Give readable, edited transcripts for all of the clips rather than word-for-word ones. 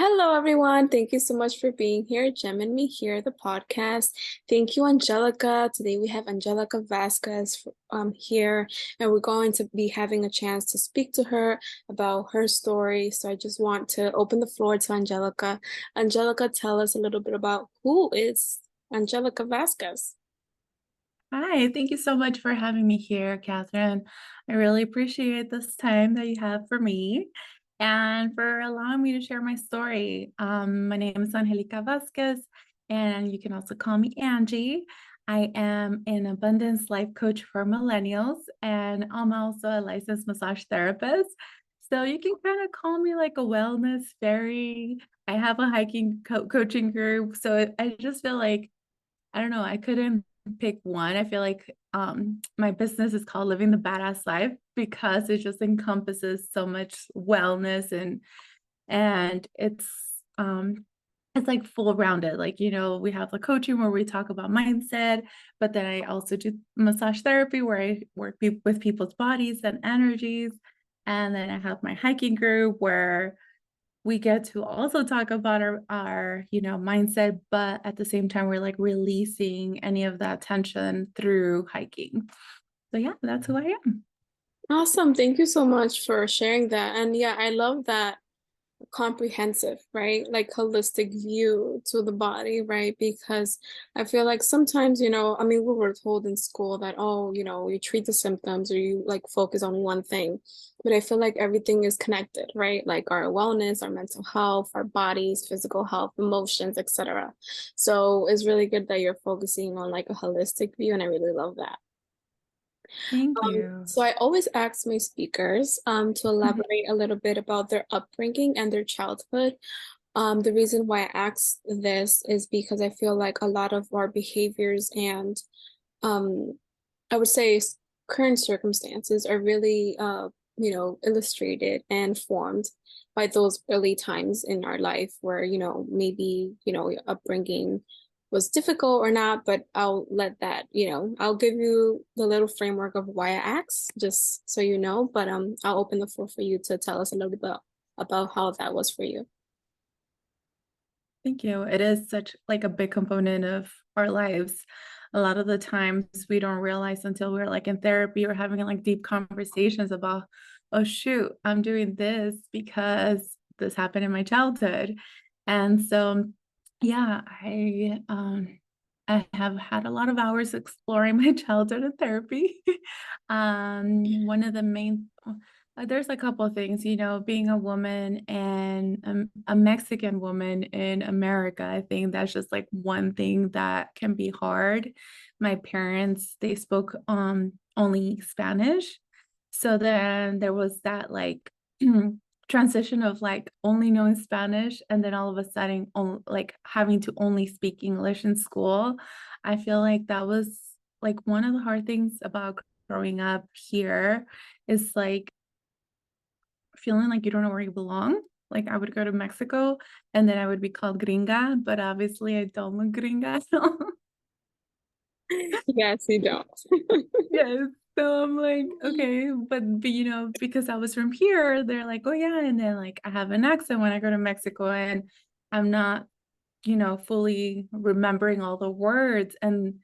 Hello, everyone. Thank you so much for being here. Geminme here, the podcast. Thank you, Angelica. Today we have Angelica Vazquez here, and we're going to be having a chance to speak to her about her story. So I just want to open the floor to Angelica. Angelica, tell us a little bit about who is Angelica Vazquez. Hi, thank you so much for having me here, Catherine. I really appreciate this time that you have for me and for allowing me to share my story. My name is Angelica Vazquez, and you can also call me Angie. I am an abundance life coach for millennials, and I'm also a licensed massage therapist. So you can kind of call me like a wellness fairy. I have a hiking coaching group. So I just feel like I don't know, I couldn't pick one. I feel like my business is called Living the Badass Life because it just encompasses so much wellness and it's like full rounded. Like, we have the coaching where we talk about mindset, but then I also do massage therapy where I work with people's bodies and energies. And then I have my hiking group where we get to also talk about our mindset, but at the same time we're like releasing any of that tension through hiking. So yeah, that's who I am. Awesome. Thank you so much for sharing that. And yeah, I love that comprehensive, right? Like holistic view to the body, right? Because I feel like sometimes, I mean, we were told in school that, oh, you treat the symptoms or you like focus on one thing. But I feel like everything is connected, right? Like our wellness, our mental health, our bodies, physical health, emotions, etc. So it's really good that you're focusing on like a holistic view, and I really love that. Thank you. So I always ask my speakers to elaborate a little bit about their upbringing and their childhood. The reason why I ask this is because I feel like a lot of our behaviors and um, I would say current circumstances are really illustrated and formed by those early times in our life where, maybe, your upbringing was difficult or not, but I'll let that, I'll give you the little framework of why I asked, just so you know, but I'll open the floor for you to tell us a little bit about how that was for you. Thank you. It is such like a big component of our lives. A lot of the times we don't realize until we're like in therapy or having like deep conversations about, oh shoot, I'm doing this because this happened in my childhood. And so yeah, I have had a lot of hours exploring my childhood in therapy. One of the main there's a couple of things, being a woman and a Mexican woman in America. I think that's just like one thing that can be hard. My parents, they spoke only Spanish. So then there was that like transition of like only knowing Spanish and then all of a sudden like having to only speak English in school. I feel like that was like one of the hard things about growing up here is like feeling like you don't know where you belong. Like I would go to Mexico and then I would be called gringa, but obviously I don't look gringa. So Yes, you don't. yes. So I'm like, okay, but because I was from here, they're like, oh yeah, and then like I have an accent when I go to Mexico and I'm not, fully remembering all the words. And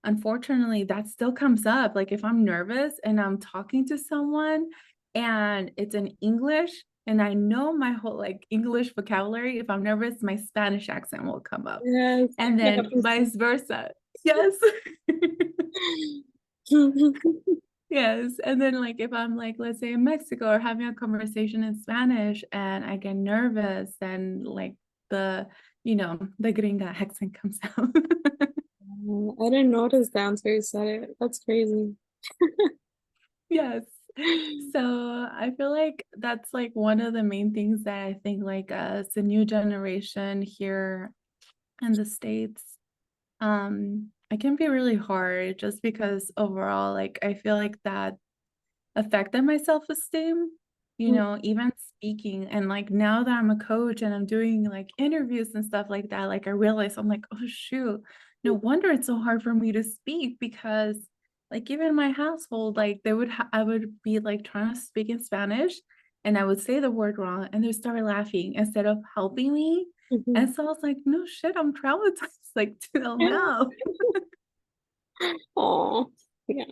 unfortunately, that still comes up. Like if I'm nervous and I'm talking to someone and it's in English and I know my whole like English vocabulary, if I'm nervous, my Spanish accent will come up. Yes, And yeah. then vice versa. Yes. Yes. And then like if I'm like, let's say in Mexico or having a conversation in Spanish and I get nervous, then like the gringa accent comes out. I didn't notice that until you said it. That's crazy. Yes. So I feel like that's like one of the main things that I think like as a new generation here in the States, it can be really hard just because overall, like I feel like that affected my self-esteem, even speaking. And like now that I'm a coach and I'm doing like interviews and stuff like that, like I realize I'm like, oh shoot, no wonder it's so hard for me to speak because like even in my household, like I would be like trying to speak in Spanish and I would say the word wrong and they start laughing instead of helping me. Mhm. And so I was like, no shit, I'm traumatized, like till now. Oh, yeah.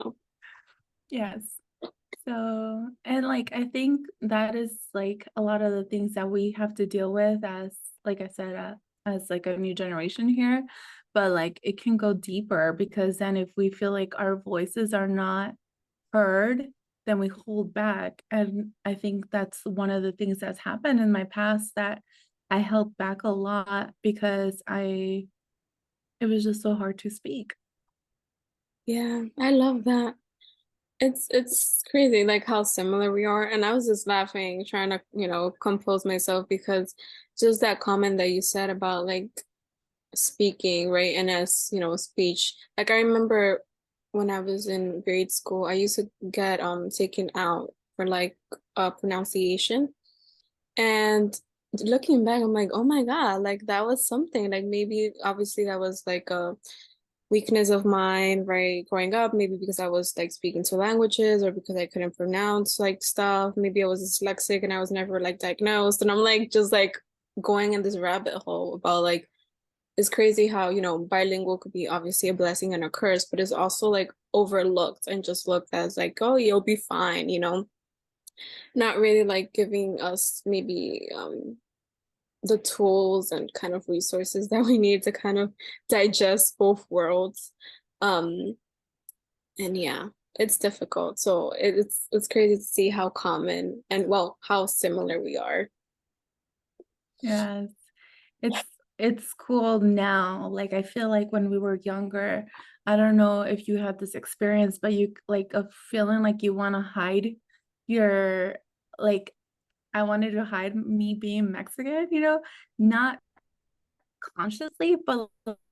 Yes. So, and like, I think that is like a lot of the things that we have to deal with as, like I said, as like a new generation here. But like, it can go deeper because then if we feel like our voices are not heard, then we hold back. And I think that's one of the things that's happened in my past, that I held back a lot because it was just so hard to speak. Yeah, I love that. It's crazy like how similar we are. And I was just laughing, trying to, compose myself because just that comment that you said about like speaking, right? And as, speech. Like I remember when I was in grade school, I used to get taken out for like pronunciation. And looking back, I'm like, oh my God, like that was something. Like maybe obviously that was like a weakness of mine, right? Growing up, maybe because I was like speaking two languages or because I couldn't pronounce like stuff. Maybe I was dyslexic and I was never like diagnosed. And I'm like just like going in this rabbit hole about like it's crazy how, bilingual could be obviously a blessing and a curse, but it's also like overlooked and just looked as like, oh, you'll be fine, not really like giving us maybe the tools and kind of resources that we need to kind of digest both worlds. Um, and yeah, it's difficult. So it's crazy to see how common and well, how similar we are. Yes. It's it's cool now. Like I feel like when we were younger, I don't know if you had this experience, but you like a feeling like you want to hide your like I wanted to hide me being Mexican, not consciously, but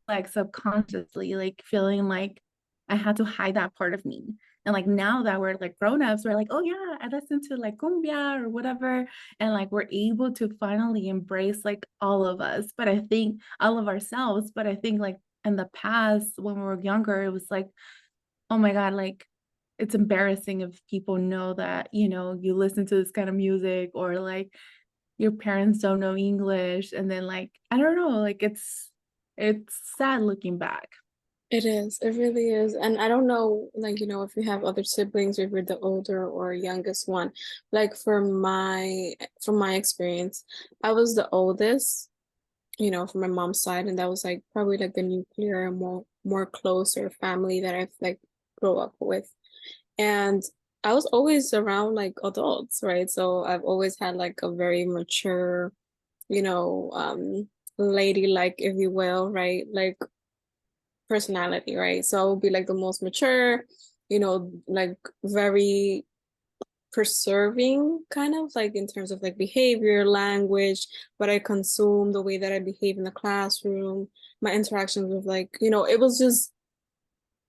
like subconsciously, like feeling like I had to hide that part of me. And like now that we're like grown-ups, we're like, oh yeah, I listen to like cumbia or whatever. And like we're able to finally embrace like all of us. But I think all of ourselves, but I think like in the past when we were younger, it was like, oh my God, like it's embarrassing if people know that, you listen to this kind of music, or like your parents don't know English. And then like, I don't know, like it's sad looking back. It is. It really is. And I don't know, like, if you have other siblings, or if you're the older or youngest one. Like from my experience, I was the oldest, from my mom's side, and that was like probably like the nuclear more closer family that I've like grow up with. And I was always around like adults, right? So I've always had like a very mature, you know, um, ladylike, if you will, right? Like personality, right? So I will be like the most mature, like very preserving kind of like in terms of like behavior, language, what I consume, the way that I behave in the classroom, my interactions with like, it was just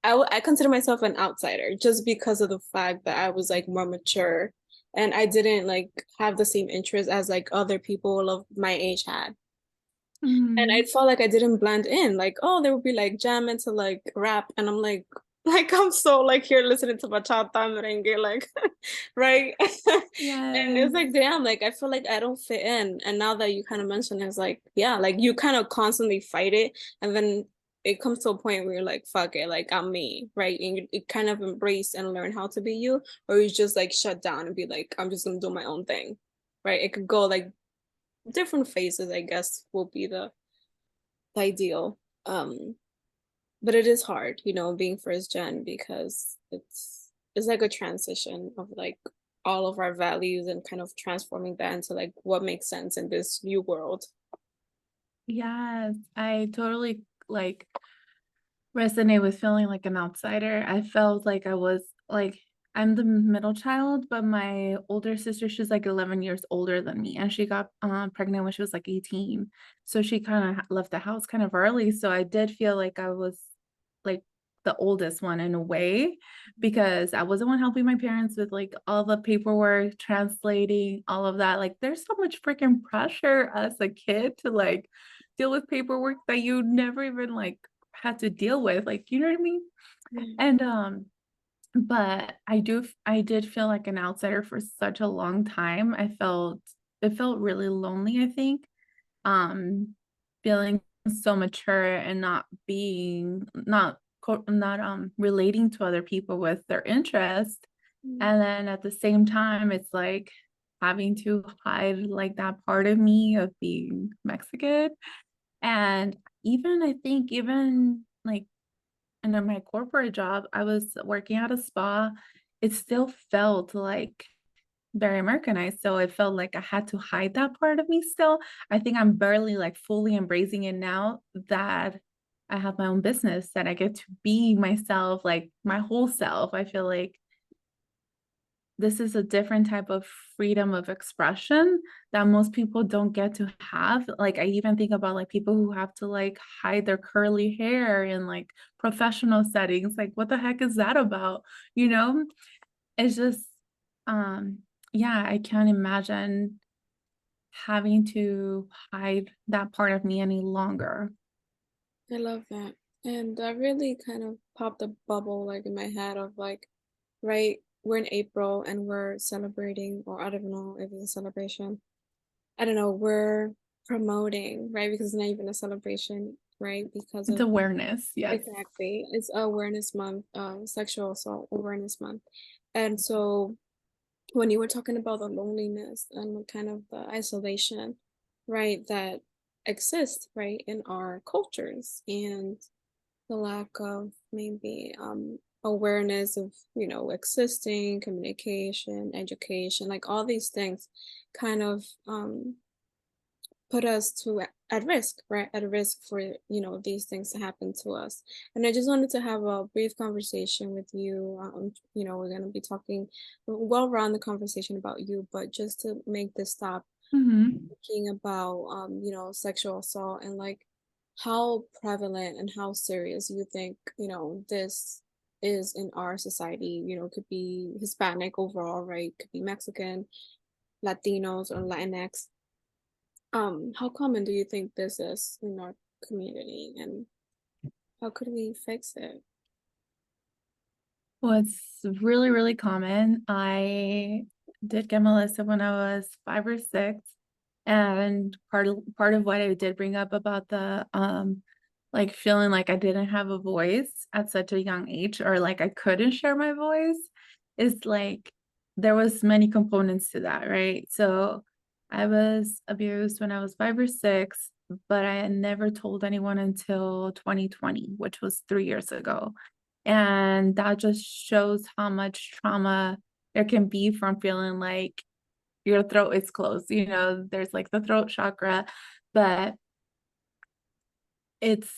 I consider myself an outsider just because of the fact that I was like more mature and I didn't like have the same interests as like other people of my age had. And I Mhm. felt like I didn't blend in. Like, oh, there would be like jam into like rap, and I'm like, like I'm so like here listening to bachata merengue, like, right? And it's Yes. like, damn, like I feel like I don't fit in. And now that you kind of mentioned, it's like, yeah, like you kind of constantly fight it, and then it comes to a point where you're like, fuck it, like I'm me, right? And you kind of embrace and learn how to be you, or you just like shut down and be like, I'm just gonna do my own thing, right? It could go like different phases, I guess, will be the ideal. But it is hard, being first gen because it's like a transition of like all of our values and kind of transforming that into like what makes sense in this new world. Yes. I totally like resonate with feeling like an outsider. I felt like I was like I'm the middle child, but my older sister, she's like 11 years older than me, and she got pregnant when she was like 18. So she kind of left the house kind of early. So I did feel like I was like the oldest one in a way, because I was the one helping my parents with like all the paperwork, translating, all of that. Like there's so much freaking pressure as a kid to like deal with paperwork that you never even like had to deal with, like, you know what I mean? Mm. And But I did feel like an outsider for such a long time. It felt really lonely, I think. Feeling so mature and not relating to other people with their interest. Mm. And then at the same time, it's like having to hide like that part of me of being Mexican. And even I think even like and in my corporate job, I was working at a spa. It still felt like very Americanized. So it felt like I had to hide that part of me still. I think I'm barely like fully embracing it now that I have my own business, that I get to be myself, like my whole self. I feel like this is a different type of freedom of expression that most people don't get to have. Like I even think about like people who have to like hide their curly hair in like professional settings. Like what the heck is that about? You know? It's just um yeah, I can't imagine having to hide that part of me any longer. I love that. And that really kind of popped a bubble like in my head of like, right, we're in April and we're celebrating, or I don't know if it's a celebration. I don't know, we're promoting, right? Because it's not even a celebration, right? Because It's of awareness, yes. exactly. It's awareness month, sexual assault awareness month. And so when you were talking about the loneliness and kind of the isolation, right, that exists, right, in our cultures, and the lack of maybe awareness of, existing communication, education, like all these things kind of put us at risk, right? At risk for, these things to happen to us. And I just wanted to have a brief conversation with you. We're going to be talking well around the conversation about you, but just to make this stop Mhm. thinking about, sexual assault and like how prevalent and how serious you think, this is in our society. It could be Hispanic overall, right? Could be Mexican, Latinos, or Latinx. How common do you think this is in our community, and how could we fix it? Well, it's really, really common. I did get molested when I was 5 or 6. And part of what I did bring up about the like feeling like I didn't have a voice at such a young age, or like I couldn't share my voice, is like there was many components to that, right? So I was abused when I was 5 or 6, but I had never told anyone until 2020, which was 3 years ago. And that just shows how much trauma there can be from feeling like your throat is closed. There's like the throat chakra, but it's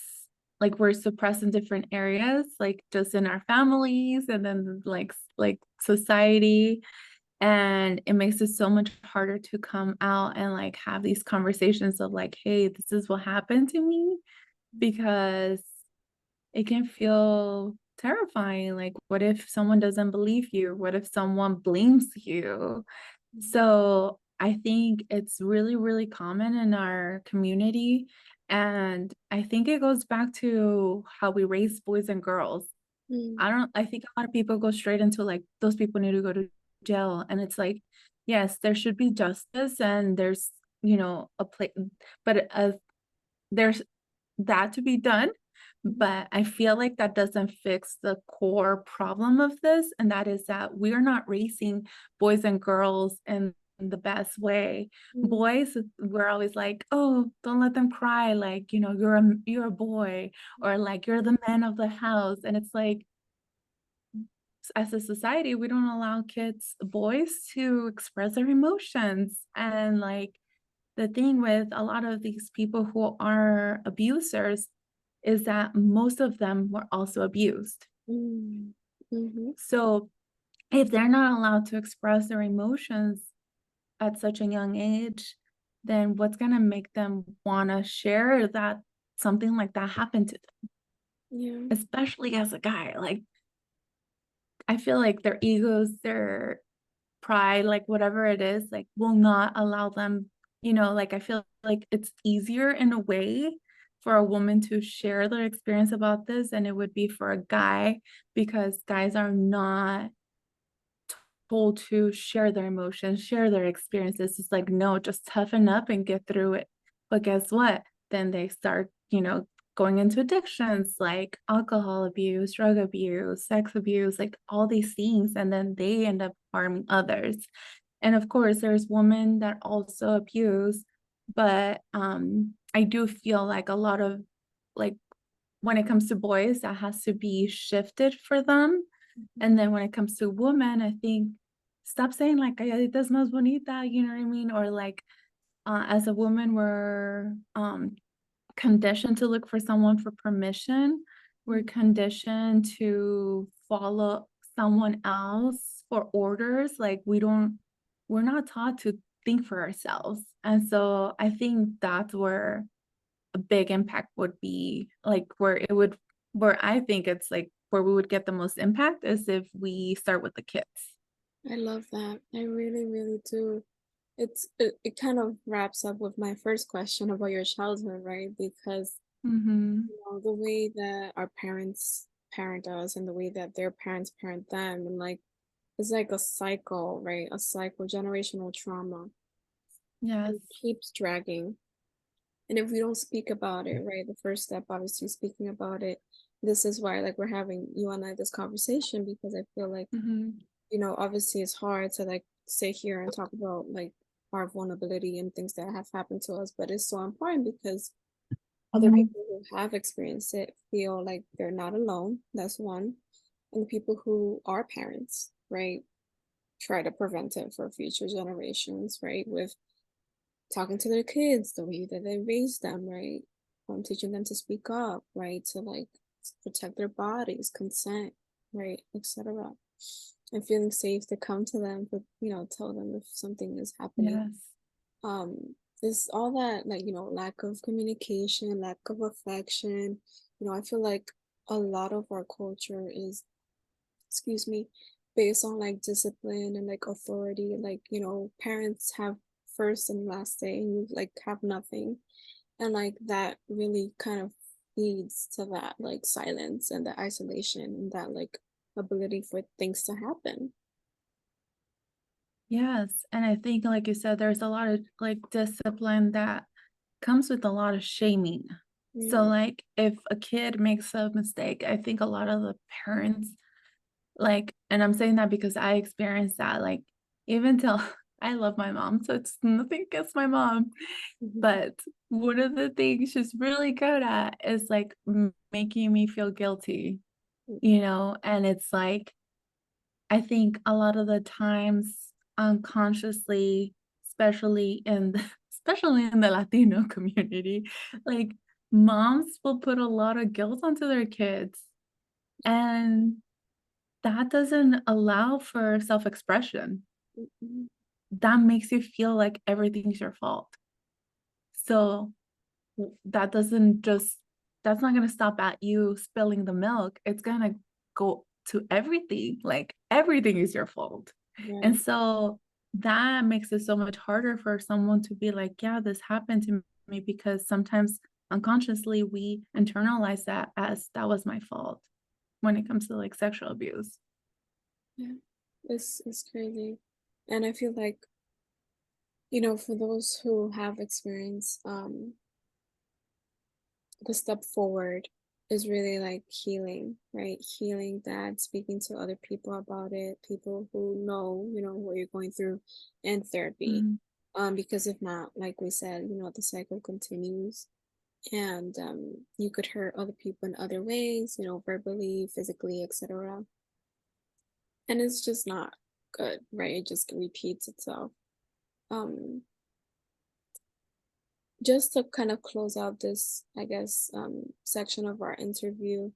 like we're suppressed in different areas, like just in our families and then like society. And it makes it so much harder to come out and like have these conversations of like, hey, this is what happened to me, because it can feel terrifying. Like, what if someone doesn't believe you? What if someone blames you? So I think it's really, really common in our community. And I think it goes back to how we raise boys and girls. Mm, I think a lot of people go straight into like, those people need to go to jail. And it's like, yes, there should be justice and there's, a place, but there's that to be done. mhm, But I feel like that doesn't fix the core problem of this. And that is that we're not raising boys and girls in the best way. mm, Boys, we're always like, oh, don't let them cry. Like, you're a boy, or like you're the man of the house. And it's like, as a society, we don't allow boys to express their emotions. And like the thing with a lot of these people who are abusers is that most of them were also abused. mm, mhm. So if they're not allowed to express their emotions at such a young age, then what's going to make them want to share that something like that happened to them, Yeah. especially as a guy? Like, I feel like their egos, their pride, like whatever it is, like will not allow them, like I feel like it's easier in a way for a woman to share their experience about this, and it would be for a guy, because guys are not told to share their emotions, share their experiences. It's like, no, just toughen up and get through it. But guess what? Then they start, going into addictions like alcohol abuse, drug abuse, sex abuse, like all these things. And then they end up harming others. And of course, there's women that also abuse, but I do feel like a lot of, like, when it comes to boys, that has to be shifted for them. And then when it comes to women, I think stop saying like "Calladita es más bonita," you know what I mean? Or like, as a woman, we're conditioned to look for someone for permission. We're conditioned to follow someone else for orders. Like we're not taught to think for ourselves. And so I think that's where a big impact would be, like where I think it's like where we would get the most impact is if we start with the kids. I love that. I really, really do. It kind of wraps up with my first question about your childhood, right? Because Mm-hmm. the way that our parents parent us and the way that their parents parent them, and like it's like a cycle, right? A cycle, generational trauma, Yes. and it keeps dragging. And if we don't speak about it, right, the first step, obviously, speaking about it. This is why, like, we're having you and I this conversation because I feel like, Mm-hmm. obviously, it's hard to like sit here and talk about like our vulnerability and things that have happened to us, but it's so important because other people who have experienced it feel like they're not alone. That's one. And the people who are parents, right, try to prevent it for future generations, right, with talking to their kids the way that they raise them, right, teaching them to speak up, right, to like protect their bodies, consent, right, etc. And feeling safe to come to them, but tell them if something is happening. Yes. um this all that, like, lack of communication, lack of affection. I feel like a lot of our culture is, excuse me, based on like discipline and like authority. Like, parents have first and last say, and you like have nothing. And like that really kind of leads to that like silence and the isolation and that like ability for things to happen. Yes. And I think, like you said, there's a lot of like discipline that comes with a lot of shaming. So, Yeah. like, if a kid makes a mistake, I think a lot of the parents, like, and I'm saying that because I experienced that, like, even till I love my mom, so it's nothing against my mom. Mhm. But one of the things she's really good at is like making me feel guilty, and it's like, I think a lot of the times unconsciously, especially in especially in the Latino community, like moms will put a lot of guilt onto their kids, and that doesn't allow for self-expression. Mhm. That makes you feel like everything's your fault. So that doesn't just that's not going to stop at you spilling the milk. It's going to go to everything. Like everything is your fault. And Right. so that makes it so much harder for someone to be like, yeah, this happened to me, because sometimes unconsciously we internalize that as that was my fault when it comes to like sexual abuse. Yeah. It's crazy. And I feel like, for those who have experience, the step forward is really like healing, right? Healing that, speaking to other people about it, people who know, what you're going through, and therapy. Mhm. Because if not, like we said, the cycle continues, and you could hurt other people in other ways, verbally, physically, etc. And it's just not good, right? It just repeats itself. Um, just to kind of close out this, I guess, section of our interview,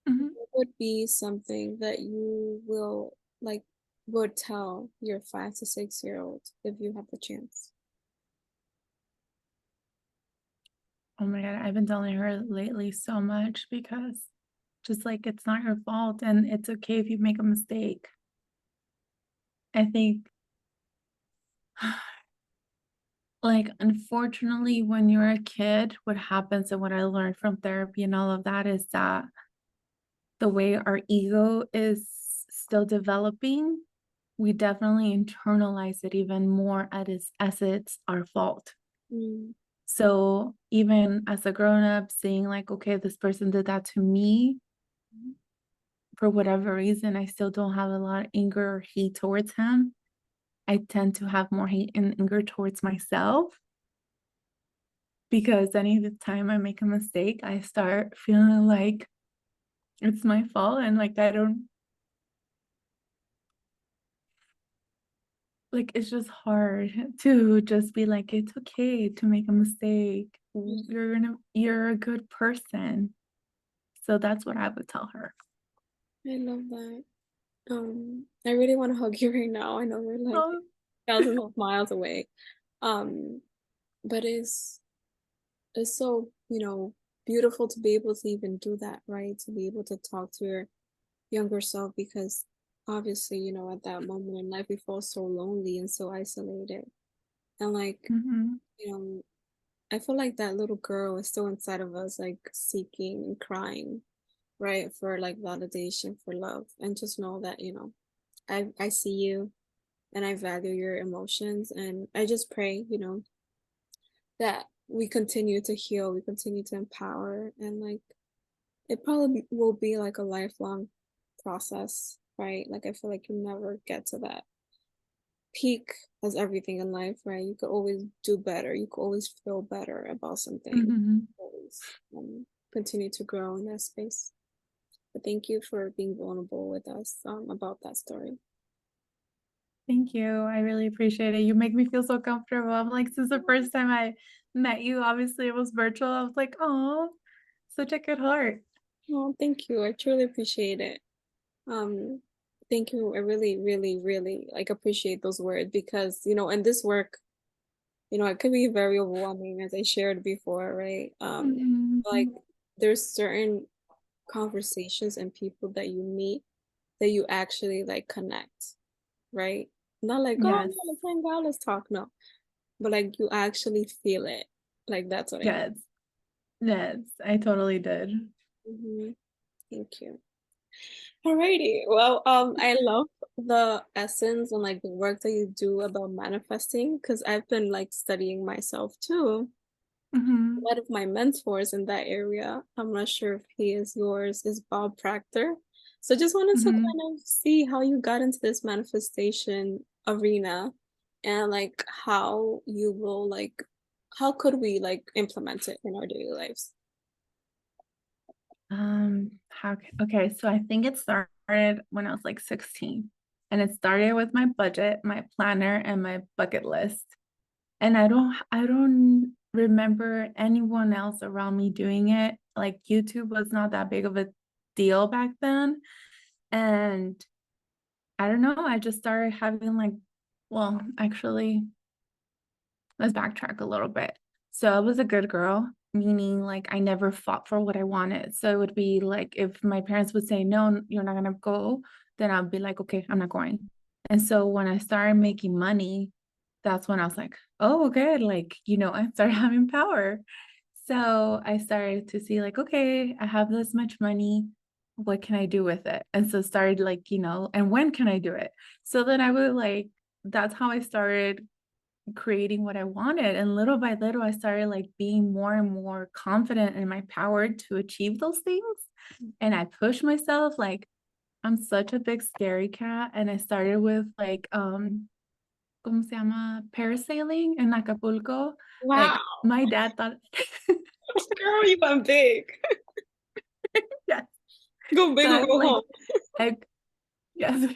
Mhm. what would be something that you will like would tell your 5 to 6 year old if you have the chance? Oh my God, I've been telling her lately so much, because just like it's not your fault and it's okay if you make a mistake. I think Like, unfortunately, when you're a kid, what happens and what I learned from therapy and all of that is that the way our ego is still developing, we definitely internalize it even more as it's our fault. Mm, So even as a grown up, seeing like, okay, this person did that to me for whatever reason, I still don't have a lot of anger or hate towards him. I tend to have more hate and anger towards myself because any time I make a mistake, I start feeling like it's my fault and like I don't like it's just hard to just be like, it's okay to make a mistake. mm, You're a good person. So that's what I would tell her. I love that. I really want to hug you right now. I know we're like Oh, thousands of miles away. Um, but it's so, beautiful to be able to even do that, right? To be able to talk to your younger self because obviously, at that moment in life we feel so lonely and so isolated. And like, mhm. you know, I feel like that little girl is still inside of us, like seeking and crying, right? For like validation, for love. And just know that, I see you and I value your emotions. And I just pray, that we continue to heal, we continue to empower, and like it probably will be like a lifelong process, right? Like I feel like you never get to that peak as everything in life, right? You could always do better. You could always feel better about something. Mhm. Always continue to grow in that space. But thank you for being vulnerable with us about that story. Thank you. I really appreciate it. You make me feel so comfortable. I'm like, since the first time I met you, obviously it was virtual. I was like, oh, such a good heart. Oh, thank you. I truly appreciate it. Um, thank you. I really, really, really like appreciate those words because, in this work, it could be very overwhelming as I shared before, right? Like Mhm. there's certain conversations and people that you meet that you actually like connect, right? Not like, oh, Yes. yeah, let's hang out, let's talk. No, but like you actually feel it. Like that's what I mean. Yes. Yes. I totally did. Thank you. Alrighty. Well, I love the essence and like the work that you do about manifesting because I've been like studying myself too. Mhm. One of my mentors in that area, I'm not sure if he is yours, is Bob Proctor. So just wanted to Mhm. kind of see how you got into this manifestation arena and like how you will like how could we like implement it in our daily lives? Okay, so I think it started when I was like 16. And it started with my budget, my planner, and my bucket list. And I don't remember anyone else around me doing it. Like YouTube was not that big of a deal back then. And I don't know, I just started having like, well, actually, let's backtrack a little bit. So I was a good girl, meaning like I never fought for what I wanted. So it would be like if my parents would say, no, you're not gonna go, then I'd be like, okay, I'm not going. And so when I started making money, that's when I was like, oh, good. Like, I started having power. So I started to see, like, okay, I have this much money. What can I do with it? And so started like, and when can I do it? So then I would like, that's how I started creating what I wanted. And little by little, I started like being more and more confident in my power to achieve those things. And I pushed myself like I'm such a big scary cat. And I started with like ¿cómo se llama? Parasailing in Acapulco. Wow, Like my dad thought girl, you went big. yes. Go big So or I go like home. I yes.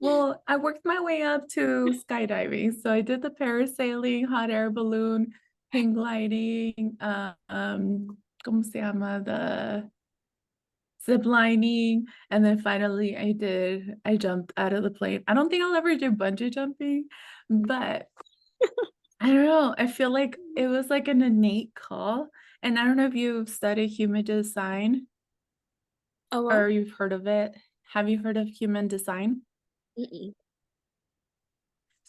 Well, I worked my way up to skydiving. So I did the parasailing, hot air balloon, hang gliding, ¿cómo se llama? The zip lining. And then finally I jumped out of the plane. I don't think I'll ever do bungee jumping, but I don't know. I feel like it was like an innate call. And I don't know if you've studied human design Oh well. or you've heard of it. Have you heard of human design? Mm-mm.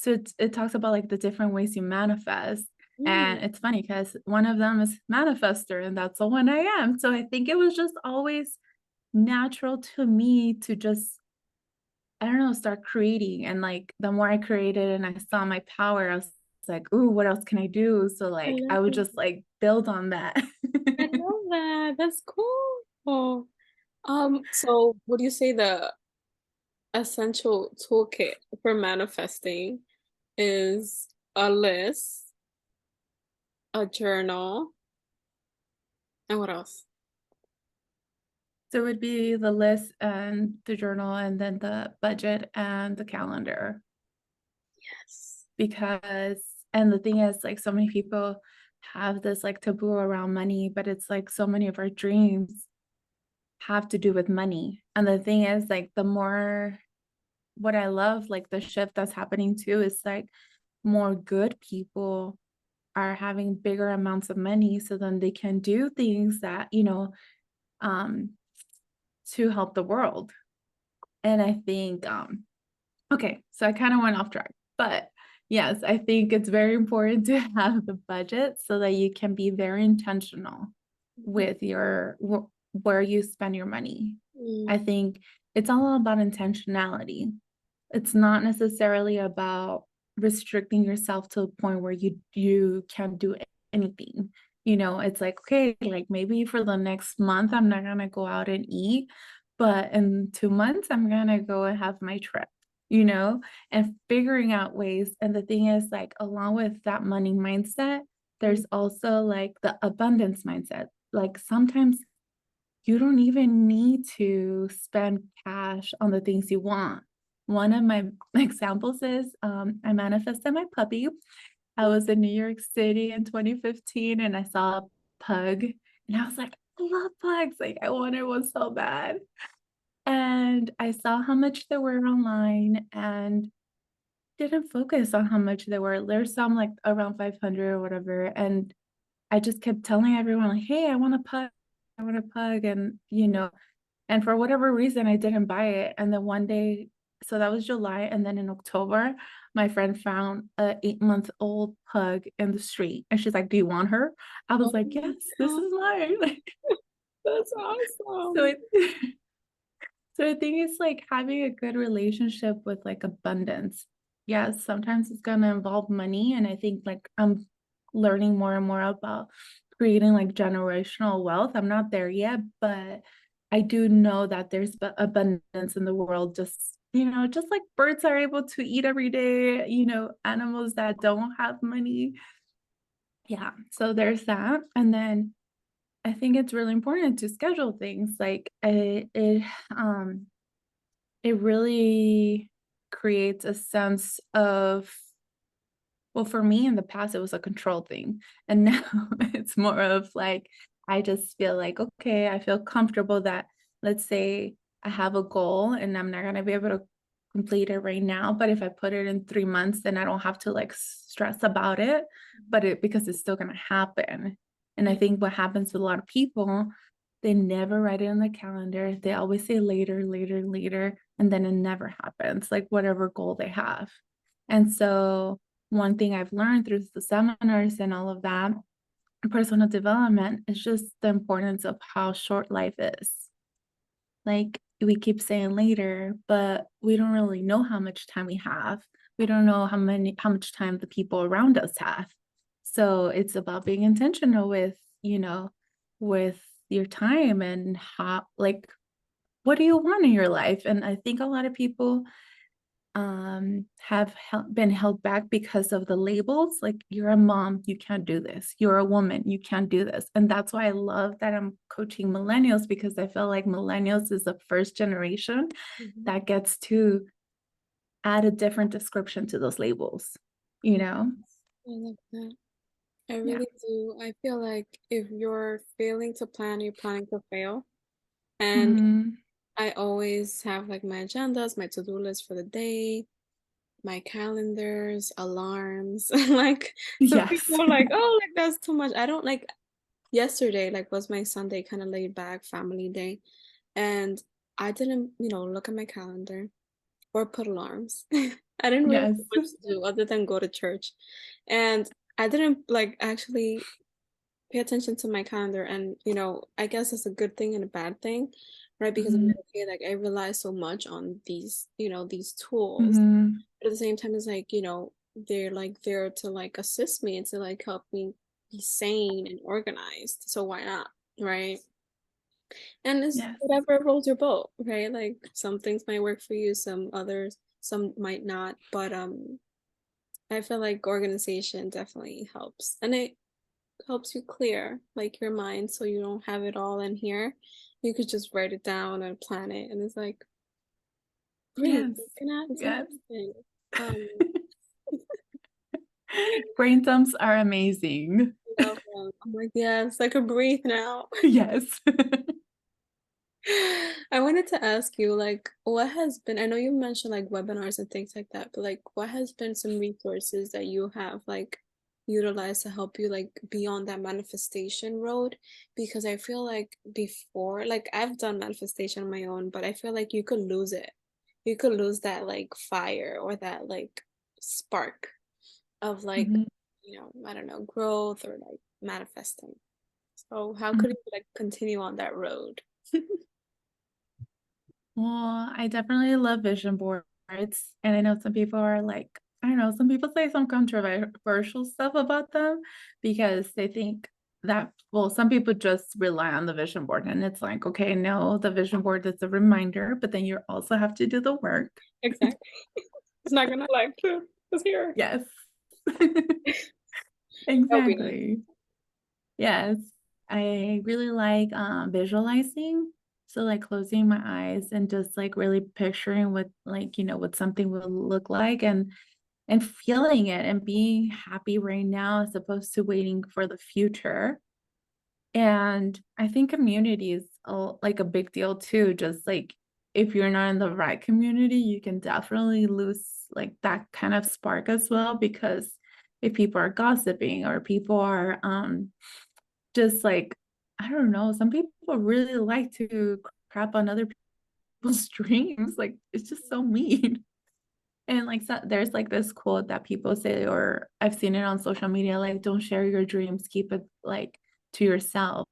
so it talks about like the different ways you manifest. Mm, And it's funny because one of them is manifester, and that's the one I am. So I think it was just always natural to me to just, I don't know, start creating. And like the more I created and I saw my power, I was like, ooh, what else can I do? So I like I love would it. just like build on that. I love that. That's cool. Oh, so would you say the essential toolkit for manifesting is a list, a journal, and what else? So it would be the list and the journal and then the budget and the calendar. Yes. Because and the thing is, like, so many people have this like taboo around money, but it's like so many of our dreams have to do with money. And the thing is, like, the more what I love, like the shift that's happening too, is like more good people are having bigger amounts of money so then they can do things that, um, to help the world. And I think, okay, so I kind of went off track, but yes, I think it's very important to have the budget so that you can be very intentional with where you spend your money. I Mm, think it's all about intentionality. It's not necessarily about restricting yourself to a point where you can't do anything. It's like, okay, like maybe for the next month I'm not gonna go out and eat, but in 2 months I'm gonna go and have my trip, you know, and figuring out ways. And the thing is, like, along with that money mindset, mm, there's also like the abundance mindset. Like sometimes you don't even need to spend cash on the things you want. One of my examples is I manifested my puppy. I wow. was in New York City in 2015 and I saw a pug and I was like, I love pugs. Like I wanted one so bad. And I saw how much they were online and didn't focus on how much they were. There's some like around 500 or whatever. And I just kept telling everyone, like, hey, I want a pug. I want a pug. And for whatever reason, I didn't buy it. And then one day, so that was July. And then in October, my friend found a 8-month-old pug in the street. And she's like, do you want her? I was Oh like, my yes, this God, is mine. that's So awesome. it So I think it's like having a good relationship with like abundance. Yes, sometimes it's gonna involve money. And I think like I'm learning more and more about creating like generational wealth. I'm not there yet, but I do know that there's abundance in the world. Just like birds are able to eat every day, animals that don't have money. Yeah. So there's that. And then I think it's really important to schedule things like um it really creates a sense of, well, for me in the past, it was a control thing. And now it's more of like, I just feel like, okay, I feel comfortable that, let's say I have a goal and I'm not going to be able to complete it right now. But if I put it in 3 months, then I don't have to like stress about it, because it's still going to happen. And I think what happens with a lot of people, they never write it on the calendar. They always say later, later, later, and then it never happens, like whatever goal they have. And so, one thing I've learned through the seminars and all of that, personal development, is just the importance of how short life is. Like we keep saying later, but we don't really know how much time we have. We don't know how much time the people around us have. So it's about being intentional with your time and how, like, what do you want in your life? And I think a lot of people have been held back because of the labels. Like, you're a mom, you can't do this, you're a woman, you can't do this. And that's why I love that I'm coaching millennials, because I feel like millennials is the first generation Mhm. that gets to add a different description to those labels, you know. I love that. I Yeah. really do. I feel like if you're failing to plan, you're planning to fail. And Hmm. I always have like my agendas, my to-do list for the day, my calendars, alarms. Like some Yes. people are like, oh, like that's too much. I don't like yesterday, like was my Sunday kind of laid back family day. And I didn't, look at my calendar or put alarms. I didn't really Yes. have much to do other than go to church. And I didn't like actually pay attention to my calendar. And, I guess it's a good thing and a bad thing, right? Because I'm Mhm, like, okay, like I rely so much on these tools. mhm. But at the same time, it's like, they're like there to like assist me and to like help me be sane and organized. So why not? Right. And it's Yes. whatever rolls your boat, right? Like some things might work for you, some might not. But I feel like organization definitely helps. And it helps you clear like your mind so you don't have it all in here. You could just write it down and plan it. And it's like, breathe. Yes. It's not Yes. happening. Um, Brain dumps are amazing. I love them. I'm like, yes, I could breathe now. Yes. I wanted to ask you, like, what has been, I know you mentioned like webinars and things like that, but like, what has been some resources that you have like utilized to help you like be on that manifestation road? Because I feel like before, like, I've done manifestation on my own, but I feel like you could lose it. You could lose that like fire or that like spark of like, Mhm, I don't know, growth or like manifesting. So how mhm. could you like continue on that road? Well, I definitely love vision boards. And I know some people are like, I don't know, some people say some controversial stuff about them because they think that, well, some people just rely on the vision board. And it's like, okay, no, the vision board is a reminder, but then you also have to do the work. Exactly. It's not gonna like it's here. Yes. That would be nice. Exactly. Yes. I really like visualizing. So like closing my eyes and just like really picturing what like, what something will look like and feeling it and being happy right now as opposed to waiting for the future. And I think community is like a big deal too. Just like if you're not in the right community, you can definitely lose like that kind of spark as well because if people are gossiping or people are just like, I don't know, some people really like to crap on other people's dreams. Like it's just so mean. And like so, there's like this quote that people say, or I've seen it on social media, like don't share your dreams, keep it like to yourself.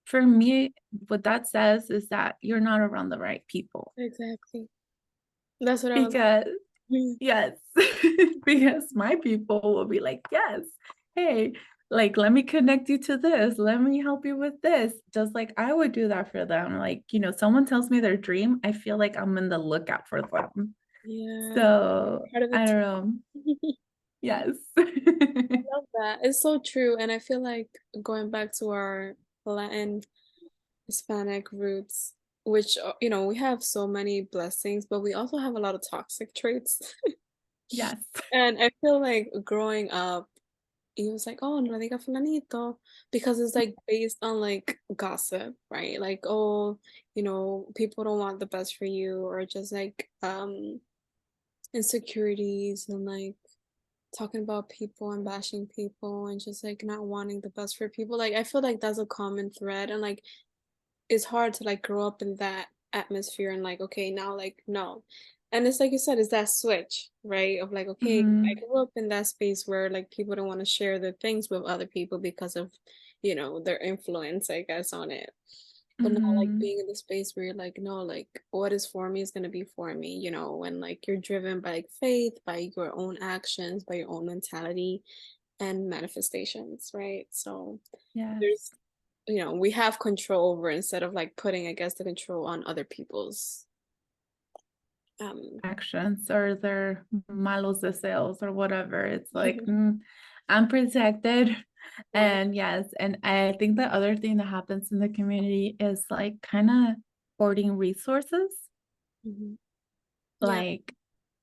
For me, what that says is that you're not around the right people. Exactly. That's what I was Because mm, yes, because my people will be like, yes, hey, like let me connect you to this, let me help you with this. Just like I would do that for them. Like, someone tells me their dream, I feel like I'm in the lookout for them. yeah, So part of I it don't too. know. Yes. I love that. It's so true. And I feel like going back to our Latin Hispanic roots, which we have so many blessings, but we also have a lot of toxic traits. Yes. And I feel like growing up, he was like, "Oh, no le diga fulanito," because it's like based on like gossip, right? Like, oh, people don't want the best for you, or just like insecurities and like talking about people and bashing people and just like not wanting the best for people. Like I feel like that's a common thread, and like it's hard to like grow up in that atmosphere and like, okay, now like no. And it's like you said, it's that switch, right? Of like, okay, I Mhm. grew up in that space where like people don't want to share their things with other people because of, their influence, I guess, on it. But now like Mhm. being in the space where you're like, no, like what is for me is gonna be for me, and like you're driven by like faith, by your own actions, by your own mentality and manifestations, right? So Yes. there's we have control over instead of like putting, I guess, the control on other people's um Actions or their malos deseos or whatever. It's like, I'm protected. right. And yes, and I think the other thing that happens in the community is like kind of hoarding resources. Mhm. Yeah. Like,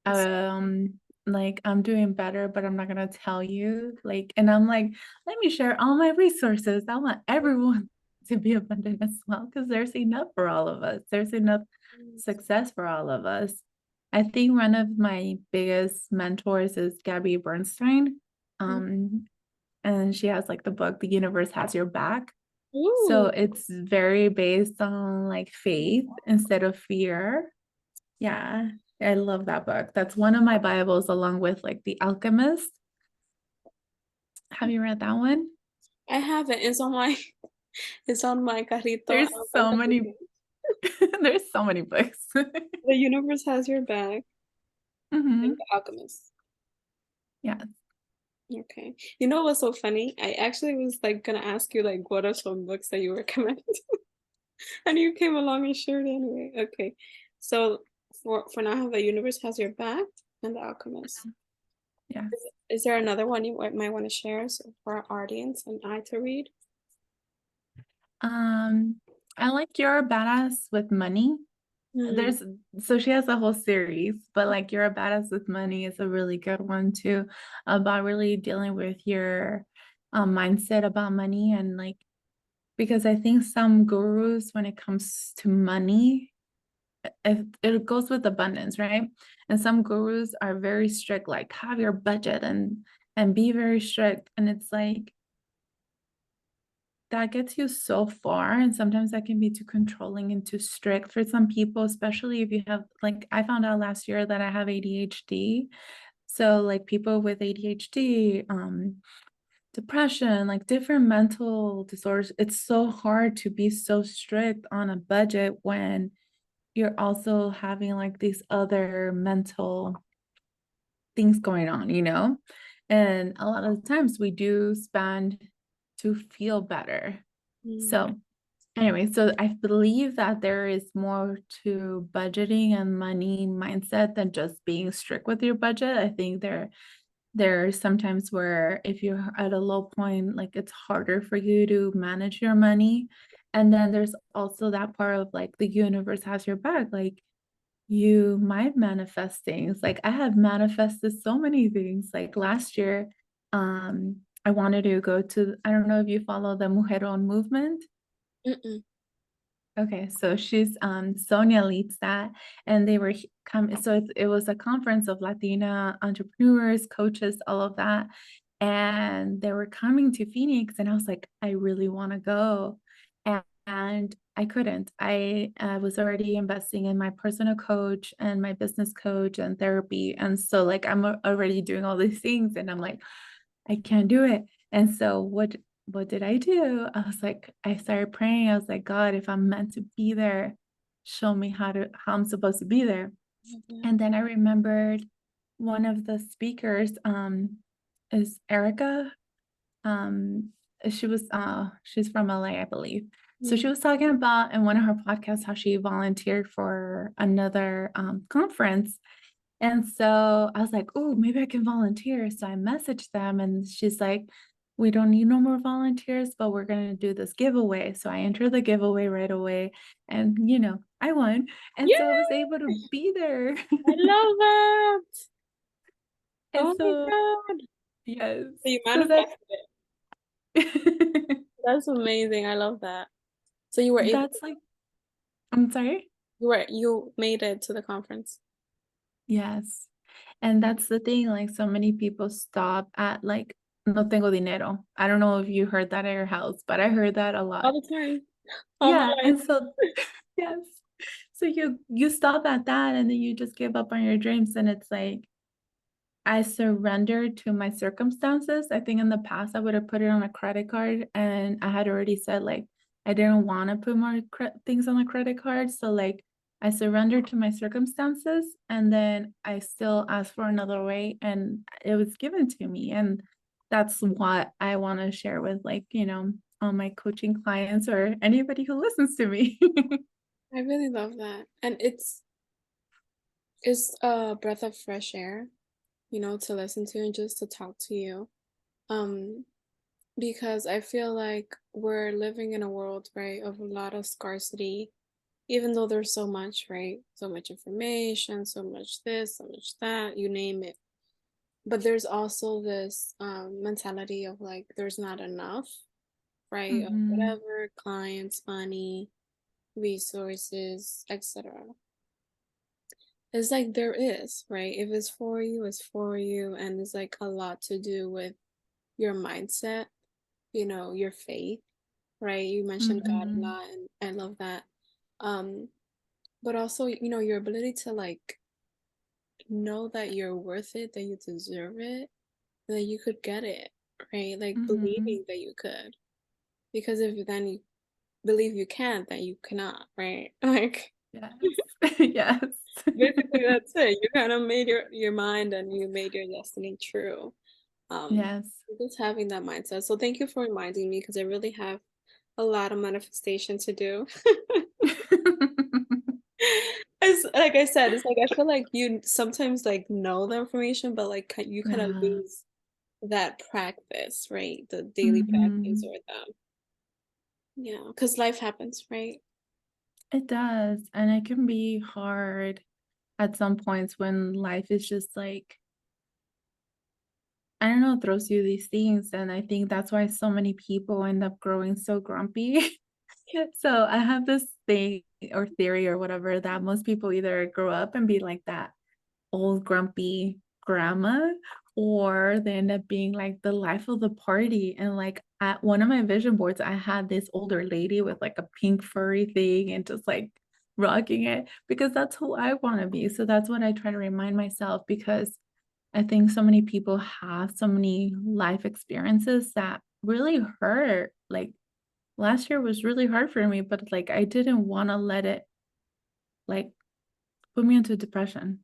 It's, um, like I'm doing better, but I'm not gonna tell you. Like, and I'm like, let me share all my resources. I want everyone to be abundant as well, because there's enough for all of us. There's enough success for all of us. I think one of my biggest mentors is Gabby Bernstein. Mhm. Um, and she has like the book, The Universe Has Your Back. So Ooh. it's very based on like faith instead of fear. Yeah. I love that book. That's one of my Bibles, along with like The Alchemist. Have you read that one? I haven't. It's on my carrito. There's so many, there's so many books. The universe has your back. And Hmm. The Alchemist. Yeah. Okay. You know what's so funny? I actually was like gonna ask you like what are some books that you recommend? And you came along and shared anyway. Okay. So for now, The Universe Has Your Back and The Alchemist. Yes. Is there another one you might want to share for our audience and I to read? Um, I like You're a Badass with Money. Hmm. There's so she has a whole series, but like You're a Badass with Money is a really good one too, about really dealing with your mindset about money. And like, because I think some gurus, when it comes to money, it goes with abundance, right? And some gurus are very strict, like have your budget and be very strict. And it's like that gets you so far. And sometimes that can be too controlling and too strict for some people, especially if you have, like, I found out last year that I have ADHD. So, like, people with ADHD, depression, like different mental disorders, it's so hard to be so strict on a budget when you're also having like these other mental things going on, you know? And a lot of the times we do spend to feel better. Hmm. So, anyway, so I believe that there is more to budgeting and money mindset than just being strict with your budget. I think there are sometimes where if you're at a low point, like it's harder for you to manage your money. And then there's also that part of like the universe has your back. Like you might manifest things. Like I have manifested so many things. Like last year, I wanted to go to, I don't know if you follow the Mujeron movement. Mm-mm. Okay, so she's Sonia leads that, and they were come. So it was a conference of Latina entrepreneurs, coaches, all of that, and they were coming to Phoenix, and I was like, I really want to go, and I couldn't. I was already investing in my personal coach and my business coach and therapy, and so like I'm already doing all these things, and I'm like, I can't do it. And so what did I do? I was like, I started praying. I was like, God, if I'm meant to be there, show me how I'm supposed to be there. Mhm. And then I remembered one of the speakers is Erica. Um she's from LA, I believe. So she Mm. was talking about in one of her podcasts how she volunteered for another conference, and so I was like, oh, maybe I can volunteer. So I messaged them and she's like, we don't need no more volunteers, but we're going to do this giveaway. So I entered the giveaway right away and, I won. And Yeah, so I was able to be there. I love that. And Oh my so, God. yes. So you So that's, manifested it. That's amazing. I love that. So you were able to, that's like, I'm sorry. you made it to the conference. Yes. And that's the thing. Like so many people stop at like, no tengo dinero. I don't know if you heard that at your house, but I heard that a All lot. the time. All my Yeah, life. and so yes. So you stop at that and then you just give up on your dreams and it's like I surrendered to my circumstances. I think in the past I would have put it on a credit card and I had already said like I didn't want to put more things on a credit card. So like I surrendered to my circumstances and then I still asked for another way and it was given to me. And that's what I want to share with like, all my coaching clients or anybody who listens to me. I really love that. And it's a breath of fresh air, to listen to and just to talk to you. Um, because I feel like we're living in a world, right, of a lot of scarcity, even though there's so much, right? So much information, so much this, so much that, you name it. But there's also this mentality of like there's not enough, right? Of Hmm. whatever, clients, money, resources, etc. It's like there is, right? If it's for you, it's for you. And it's like a lot to do with your mindset, your faith, right? You mentioned God a Hmm. lot, and I love that. Um, but also, your ability to like know that you're worth it, that you deserve it, that you could get it, right? Like Mm-hmm. believing that you could. Because if then you believe you can't, then you cannot, right? Like Yes. Yes. basically that's it. You kind of made your mind and you made your destiny true. Um, Yes. just having that mindset. So thank you for reminding me because I really have a lot of manifestation to do. It's like I said, it's like I feel like you sometimes like know the information, but like you kind of Yeah. lose that practice, right? The daily practice Mm-hmm. or the because life happens, right? It does. And it can be hard at some points when life is just like, I don't know, throws you these things. And I think that's why so many people end up growing so grumpy. So I have this thing or theory or whatever that most people either grow up and be like that old grumpy grandma, or they end up being like the life of the party. And like at one of my vision boards, I had this older lady with like a pink furry thing and just like rocking it because that's who I want to be. So that's what I try to remind myself, because I think so many people have so many life experiences that really hurt. Like last year was really hard for me, but like I didn't want to let it like put me into depression.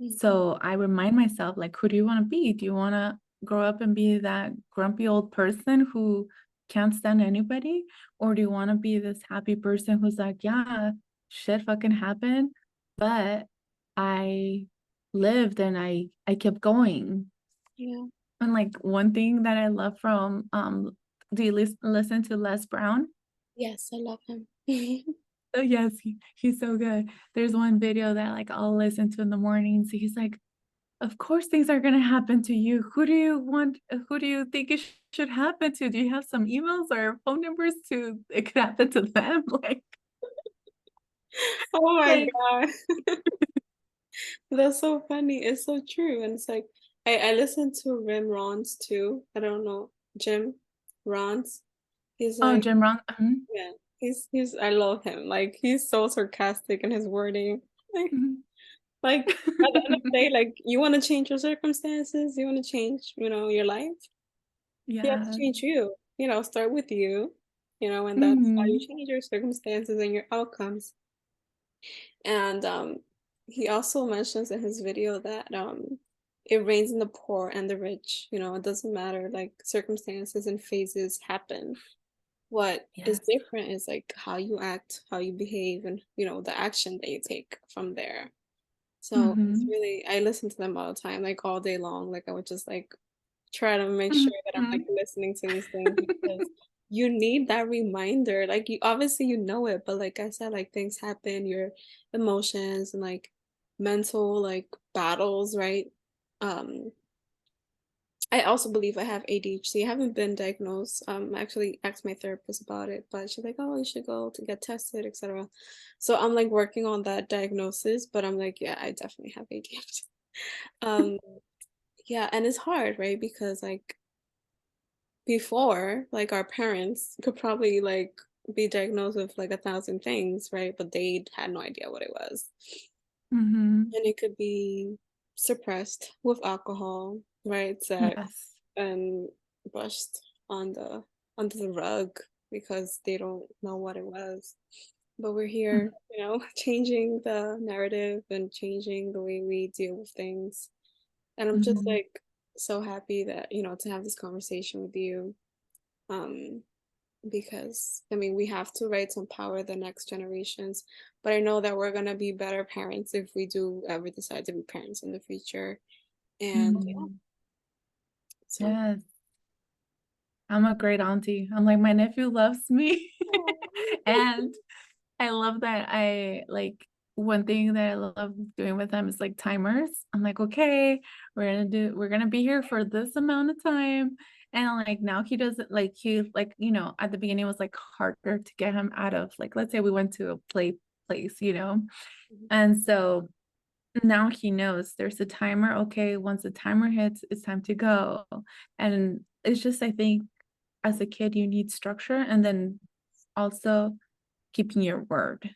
Mhm. So I remind myself, like, who do you want to be? Do you want to grow up and be that grumpy old person who can't stand anybody? Or do you want to be this happy person who's like, yeah, shit fucking happened, but I lived and I kept going. Yeah. And like one thing that I love from do you listen to Les Brown? Yes, I love him. Oh yes, he's so good. There's one video that like I'll listen to in the morning. So he's like, of course things are gonna happen to you. Who do you think it should happen to? Do you have some emails or phone numbers to it could happen to them? Oh my Like, God. That's so funny. It's so true. And it's like I listen to Rim Rons too. I don't know. Jim Rons. He's oh, like, Jim Rohn. yeah, he's I love him. Like he's so sarcastic in his wording. Like Mhm. like at the end of the day, like you want to change your circumstances, you want to change, your life. You have to Yeah. change you. Start with you. And that's how you Mhm. change your circumstances and your outcomes. And he also mentions in his video that it rains in the poor and the rich. It doesn't matter. Like circumstances and phases happen. What is Yes. different is like how you act, how you behave, and the action that you take from there. So it's Mhm. really I listen to them all the time, like all day long. Like I would just like try to make sure that I'm like Mhm. listening to these things because you need that reminder. Like you obviously you know it, but like I said, like things happen, your emotions and like mental like battles, right? Um, I also believe I have ADHD. I haven't been diagnosed. I actually asked my therapist about it, but she's like, "Oh, you should go to get tested, etc." So I'm like working on that diagnosis, but I'm like, yeah, I definitely have ADHD. Um, yeah, and it's hard, right? Because like before, like our parents could probably like be diagnosed with like 1,000 things, right? But they had no idea what it was. Mhm. And it could be suppressed with alcohol, right? Sex Yes. and brushed on the under the rug because they don't know what it was. But we're here, changing the narrative and changing the way we deal with things. And I'm just Mhm. like so happy that, to have this conversation with you. Um, because I mean, we have to, right, to empower the next generations. But I know that we're gonna be better parents if we do ever decide to be parents in the future. And yeah, Mhm. so Yes. I'm a great auntie. I'm like, my nephew loves me. And I love that I like one thing that I love doing with them is like timers. I'm like, okay, we're gonna be here for this amount of time. And like now he doesn't like he like, at the beginning it was like harder to get him out of like let's say we went to a play place. Mhm. And so now he knows there's a timer. Okay, once the timer hits, it's time to go. And it's just I think as a kid you need structure and then also keeping your word.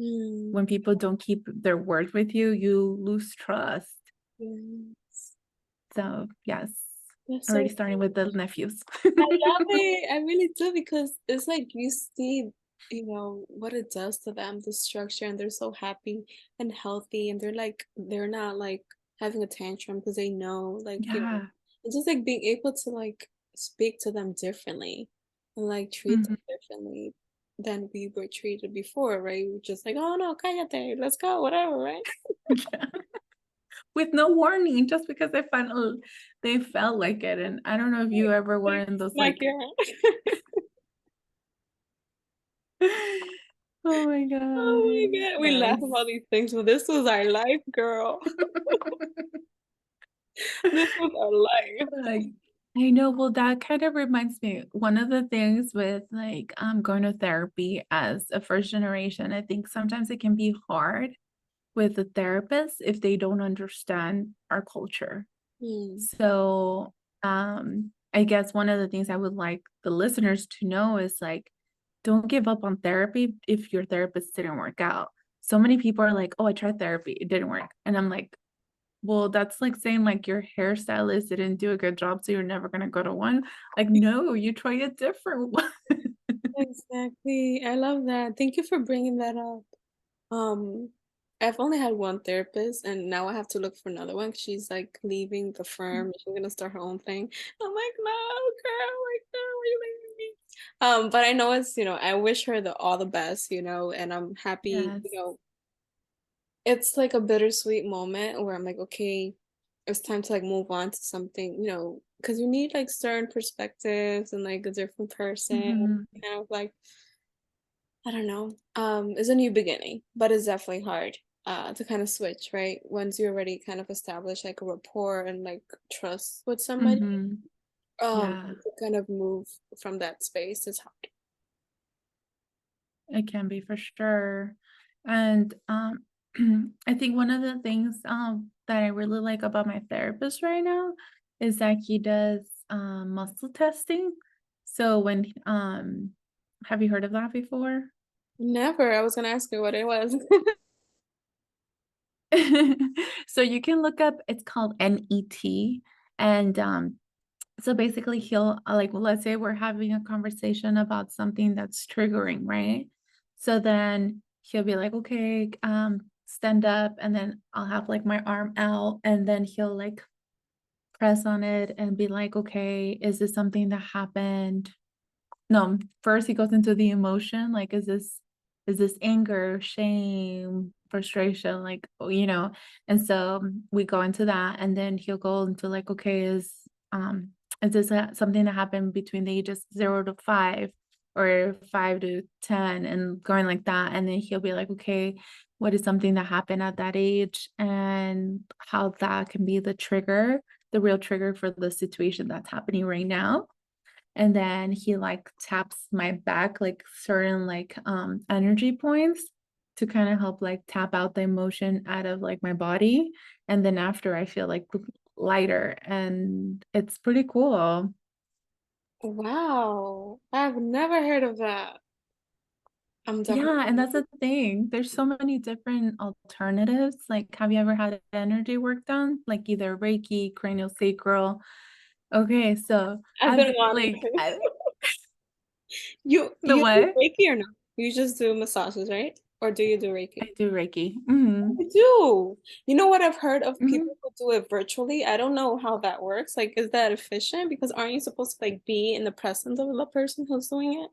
Mm, When people don't keep their word with you, you lose trust. Yes. So yes, That's already so starting with the nephews. I love it. I really do because it's like you see, what it does to them, the structure, and they're so happy and healthy, and they're not like having a tantrum because they know, Yeah. it's just like being able to like speak to them differently and like treat them Mhm. differently than we were treated before, right? We were just like, oh no, cállate, let's go, whatever, right? Yeah. With no warning, just because they felt like it. And I don't know if you ever were Like, in those smack like your hand. oh my Oh God. my God, we laugh Yes. about these things, but this was our life, girl. This was our life. Like, I know, well, that kind of reminds me, one of the things with like going to therapy as a first generation, I think sometimes it can be hard with the therapist if they don't understand our culture. Hmm. So, I guess one of the things I would like the listeners to know is like, don't give up on therapy if your therapist didn't work out. So many people are like, oh, I tried therapy, it didn't work. And I'm like, well, that's like saying like your hairstylist didn't do a good job, so you're never gonna go to one. Like, no, you try a different one. Exactly. I love that. Thank you for bringing that up. Um, I've only had one therapist, and now I have to look for another one. She's like leaving the firm. She's gonna start her own thing. I'm like, no, girl, like, no, why are you leaving me? But I know I wish her all the best, and I'm happy, Yes. it's like a bittersweet moment where I'm like, okay, it's time to like move on to something, because you need like certain perspectives and like a different person, Mhm. kind of like, I don't know. It's a new beginning, but it's definitely hard to kind of switch, right? Once you already kind of establish like a rapport and like trust with somebody, Mhm. Yeah, to kind of move from that space is hard. it can be for sure. And I think one of the things that I really like about my therapist right now is that he does muscle testing. So when have you heard of that before? Never. I was gonna ask you what it was. So you can look up, it's called NET. And so basically he'll like, well, let's say we're having a conversation about something that's triggering, right? So then he'll be like, okay, stand up, and then I'll have like my arm out, and then he'll like press on it and be like, okay, is this something that happened? No, first he goes into the emotion, like, is this anger, shame, frustration, like, and so we go into that, and then he'll go into like, okay, is this something that happened between the ages 0 to 5 or 5 to 10, and going like that, and then he'll be like, okay, what is something that happened at that age, and how that can be the real trigger for the situation that's happening right now. And then he like taps my back, like certain like energy points to kind of help like tap out the emotion out of like my body. And then after I feel like lighter, and it's pretty cool. Wow, I've never heard of that. I'm Yeah, and that's definitely. the thing. There's so many different alternatives. Like, have you ever had energy work done? Like either Reiki, cranial sacral. Okay, so I've I've been wanting like to. You the you do what? Reiki or no? You just do massages, right? Or do you do I Reiki? do Reiki. Hmm. I do. You know what I've heard of Hmm. people who do it virtually? I don't know how that works. Like, is that efficient? Because aren't you supposed to like be in the presence of the person who's doing it?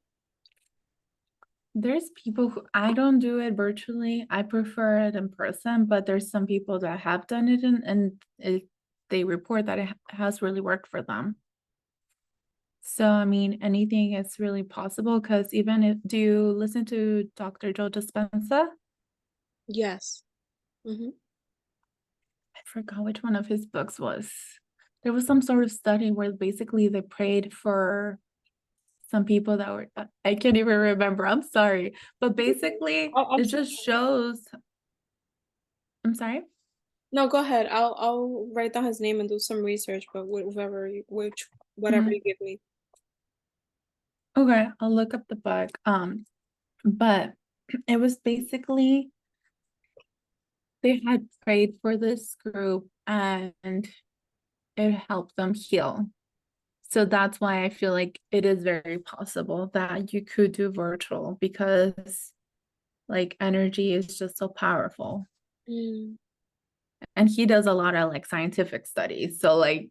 There's people who I don't do it virtually. I prefer it in person, but there's some people that have done it they report that it has really worked for them. So, I mean, anything is really possible because even if, do you listen to Dr. Joe Dispenza? Yes. Hmm. I forgot which one of his books was. There was some sort of study where basically they prayed for some people that were, I can't even remember. I'm sorry. But basically, I'm it so just shows, I'm sorry. No, go ahead. I'll write down his name and do some research, but whatever Mhm. you give me. Okay, I'll look up the book. But it was basically they had prayed for this group and it helped them heal. So that's why I feel like it is very possible that you could do virtual because like energy is just so powerful. Mm, And he does a lot of like scientific studies. So like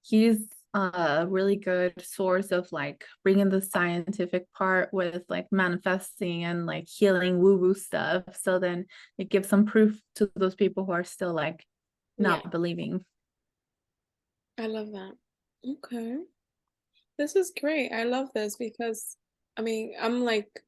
he's a really good source of like bringing the scientific part with like manifesting and like healing woo woo stuff. So then it gives some proof to those people who are still like yeah, not believing. I love that. Okay. This is great. I love this because I mean, I'm like,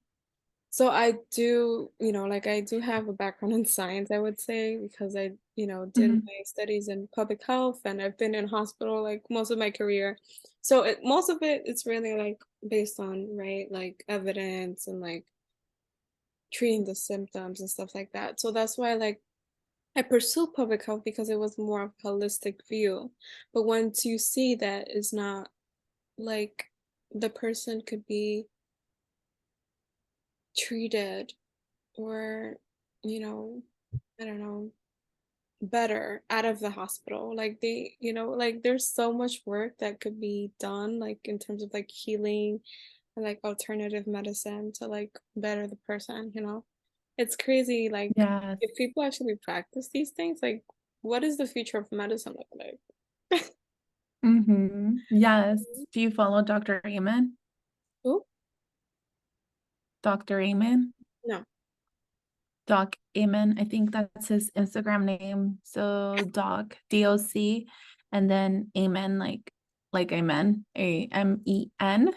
so I do, like I do have a background in science, I would say, because I, did Mhm. my studies in public health and I've been in hospital like most of my career. So most of it, it's really like based on, right, like evidence and like treating the symptoms and stuff like that. So that's why like I pursued public health because it was more of a holistic view. But once you see that it's not like the person could be treated or, you know, I don't know, better out of the hospital. Like they, like there's so much work that could be done, like in terms of like healing and like alternative medicine to like better the person. It's crazy, like Yes. if people actually practice these things, like what is the future of medicine look like? Yes. Do you follow Dr. Amen? Oh, Dr. Amen? no. Doc Amen. I think that's his Instagram name. So Doc, DOC, and then Amen, like Amen, AMEN.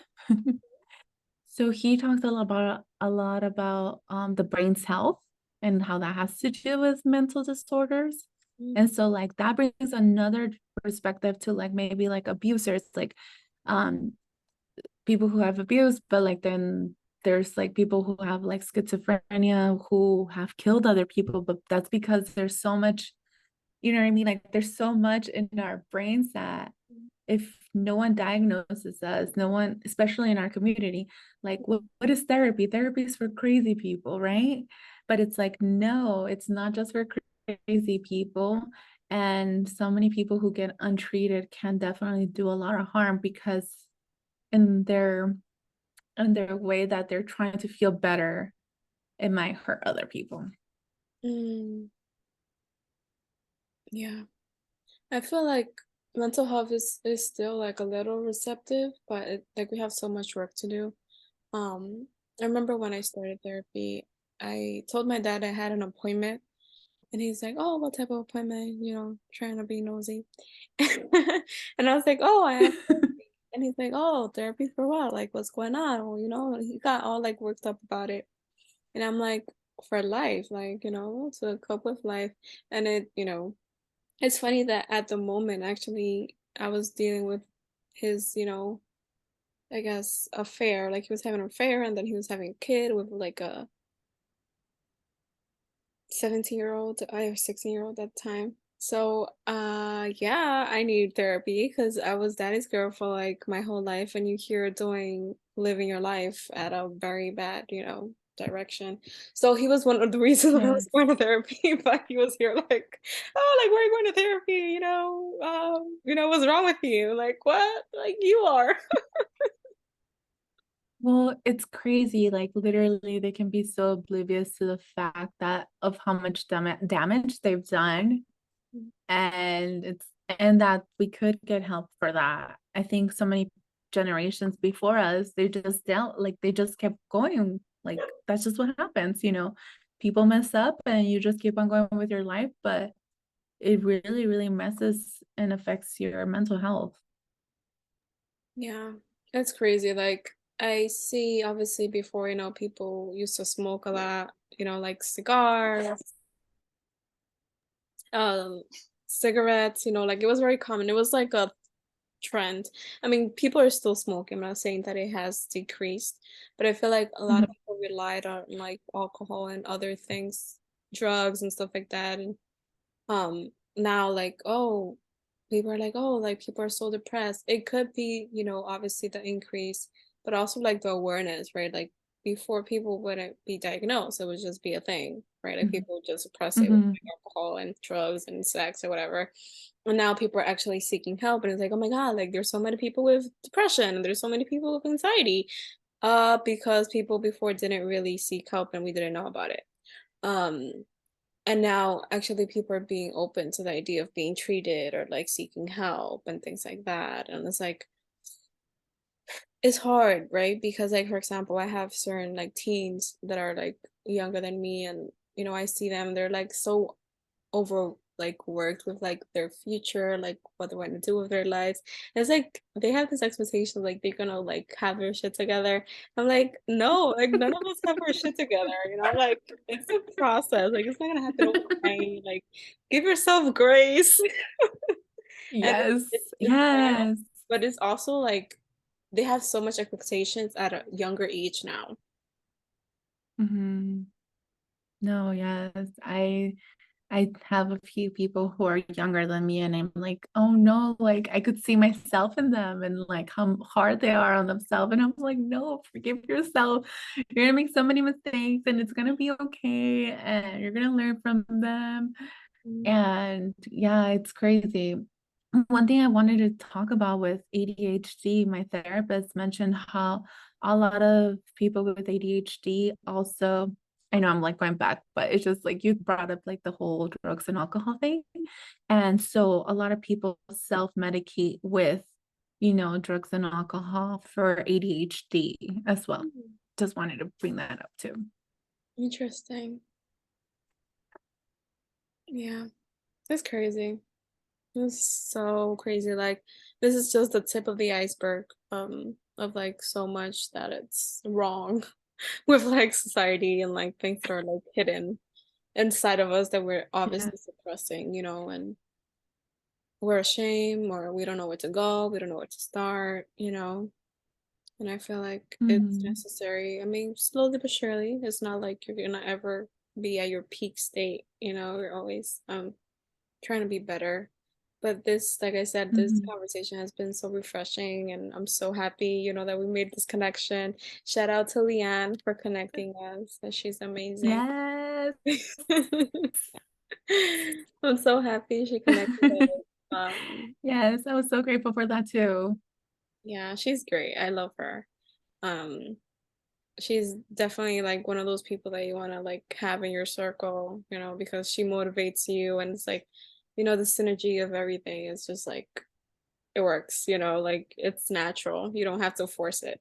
So he talks a lot about the brain's health and how that has to do with mental disorders. Mm, And so like that brings another perspective to like maybe like abusers, like um people who have abused, but like then there's like people who have like schizophrenia who have killed other people, but that's because there's so much, you know what I mean? Like there's so much in our brains that if no one diagnoses us, no one, especially in our community, like what is therapy? Therapy is for crazy people, right? But it's like, no, it's not just for crazy people. And so many people who get untreated can definitely do a lot of harm because in their way that they're trying to feel better, it might hurt other people. mm, yeah. I feel like mental health is still like a little receptive, but like we have so much work to do. I remember when I started therapy, I told my dad I had an appointment, and he's like, "Oh, what type of appointment?" Trying to be nosy. And I was like, "Oh, I have," and he's like, "Oh, therapy for what? Like, what's going on?" Well, he got all like worked up about it, and I'm like, "For life, like, to cope with life." And it's funny that at the moment, actually, I was dealing with his, I guess, affair. Like he was having an affair and then he was having a kid with like a 17-year-old, I was 16-year-old at the time. So, yeah, I need therapy because I was daddy's girl for like my whole life, and you hear living your life at a very bad, direction. So he was one of the reasons why I was Yes. going to therapy, but he was here like, oh, like, why are you going to therapy? What's wrong with you? Like, what? Like, you are. Well, it's crazy. Like literally, they can be so oblivious to the fact that of how much damage they've done, and that we could get help for that. I think so many generations before us, they just dealt like they just kept going. Like that's just what happens, you know. People mess up, and you just keep on going with your life, but it really, really messes and affects your mental health. Yeah, it's crazy. Like I see obviously before, people used to smoke a lot, like cigars, um, cigarettes, like it was very common. It was like a trend. I mean, people are still smoking. I'm not saying that it has decreased, but I feel like a lot of Mhm. people relied on like alcohol and other things, drugs and stuff like that. And now like, oh, people are like, oh, like people are so depressed. It could be, obviously the increase, but also like the awareness, right? Like before people wouldn't be diagnosed. It would just be a thing, right? Like Mhm. people would just suppress it with Mhm. like, alcohol and drugs and sex or whatever. And now people are actually seeking help, and it's like, oh my God, like there's so many people with depression, and there's so many people with anxiety, because people before didn't really seek help and we didn't know about it. Um, and now actually people are being open to the idea of being treated or like seeking help and things like that. And it's like, it's hard, right? Because like for example, I have certain like teens that are like younger than me, and I see them, they're like so over like worked with like their future, like what they want to do with their lives. And it's like they have this expectation like they're gonna like have their shit together. I'm like, no, like none of us have our shit together, like it's a process. Like it's not gonna happen overnight. Like give yourself grace. And Yes. it's sad, Yes. but it's also like they have so much expectations at a younger age now. Mhm. No, yes. I have a few people who are younger than me, and I'm like, "Oh, no," like, I could see myself in them and, like, how hard they are on themselves, and I'm like, "No, forgive yourself. You're gonna make so many mistakes, and it's gonna be okay, and you're gonna learn from them." Mm. And, yeah, it's crazy. One thing I wanted to talk about with ADHD, my therapist mentioned how a lot of people with ADHD also, I know I'm like going back, but it's just like you brought up like the whole drugs and alcohol thing. And so a lot of people self-medicate with, drugs and alcohol for ADHD as well. Mm. Just wanted to bring that up too. Interesting. Yeah, that's crazy. It's so crazy. Like this is just the tip of the iceberg, of like so much that it's wrong with like society and like things that are like hidden inside of us that we're Yeah. obviously suppressing, and we're ashamed or we don't know where to go, we don't know where to start. And I feel like it's Mhm. necessary. I mean, slowly but surely. It's not like you're gonna ever be at your peak state. You're always trying to be better. But this, like I said, this Mhm. conversation has been so refreshing, and I'm so happy, that we made this connection. Shout out to Leanne for connecting us. And she's amazing. Yes. I'm so happy she connected us. Yes, I was so grateful for that too. Yeah, she's great. I love her. Um, she's definitely like one of those people that you want to like have in your circle, because she motivates you, and it's like, the synergy of everything is just like it works, like it's natural. You don't have to force it.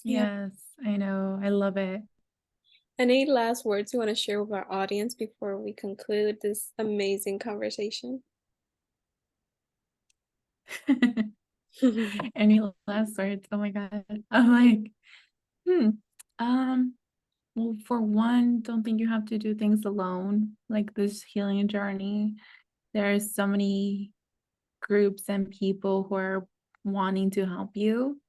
Yeah. Yes, I know. I love it. Any last words you want to share with our audience before we conclude this amazing conversation? Any last words? Oh my God. I'm like, hmm. Um, well, for one, don't think you have to do things alone, like this healing journey. There's so many groups and people who are wanting to help you.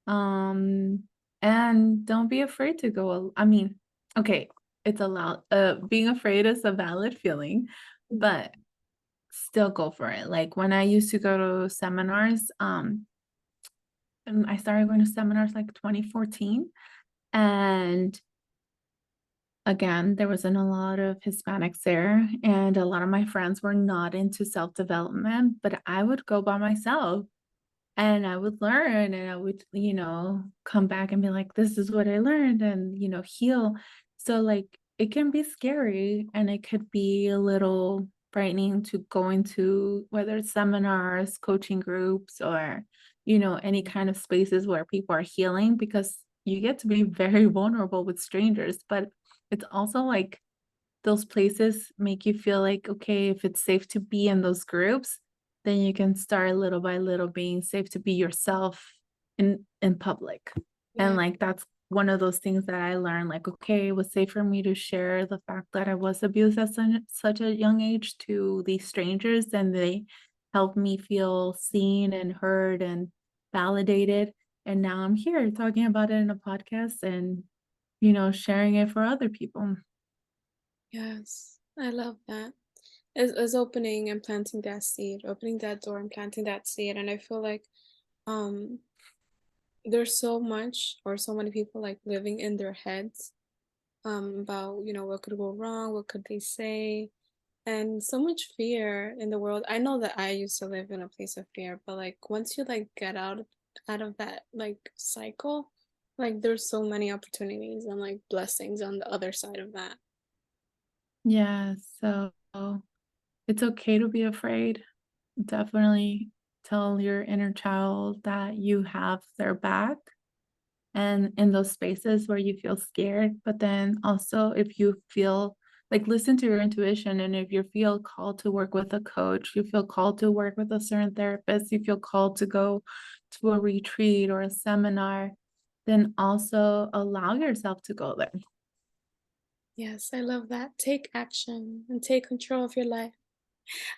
Um, and don't be afraid to go. I mean, okay, it's allowed. Being afraid is a valid feeling, Mhm. but still go for it. Like when I used to go to seminars, and I started going to seminars like 2014. And again, there wasn't a lot of Hispanics there, and a lot of my friends were not into self-development, but I would go by myself and I would learn and I would, come back and be like, this is what I learned and, heal. So, like, it can be scary and it could be a little frightening to go into whether it's seminars, coaching groups, or, any kind of spaces where people are healing because you get to be very vulnerable with strangers. But it's also like those places make you feel like, okay, if it's safe to be in those groups, then you can start little by little being safe to be yourself in public. And Yeah. like that's one of those things that I learned, like, okay, it was safe for me to share the fact that I was abused at such a young age to these strangers, and they helped me feel seen and heard and validated. And now I'm here talking about it in a podcast and, sharing it for other people. Yes. I love that. Is opening and planting that seed, opening that door and planting that seed. And I feel like um there's so much or so many people like living in their heads about, what could go wrong, what could they say, and so much fear in the world. I know that I used to live in a place of fear, but like once you like get out of that like cycle, like there's so many opportunities and like blessings on the other side of that. Yeah, so it's okay to be afraid. Definitely tell your inner child that you have their back and in those spaces where you feel scared. But then also, if you feel like, listen to your intuition. And if you feel called to work with a coach, you feel called to work with a certain therapist, you feel called to go to a retreat or a seminar, then also allow yourself to go there. Yes, I love that. Take action and take control of your life.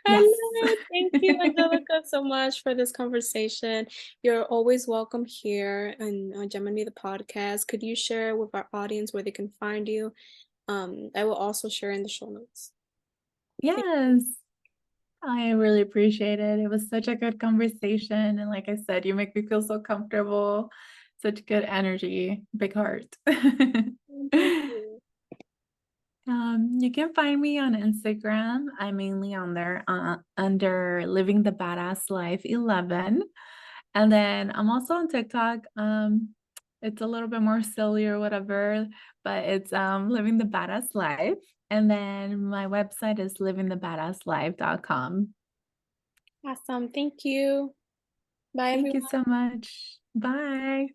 I Yes. love it. Thank you, Angelica, so much for this conversation. You're always welcome here on Geminme the Podcast. Could you share with our audience where they can find you? I will also share in the show notes. Thank Yes. I really appreciate it. It was such a good conversation. And like I said, you make me feel so comfortable, such good energy, big heart. thank you. You can find me on Instagram. I'm mainly on there under Living the Badass Life 11. And then I'm also on TikTok. It's a little bit more silly or whatever, but it's Living the Badass Life. And then my website is livingthebadasslife.com. Awesome. Thank you. Bye, Thank you everyone. so much. Bye.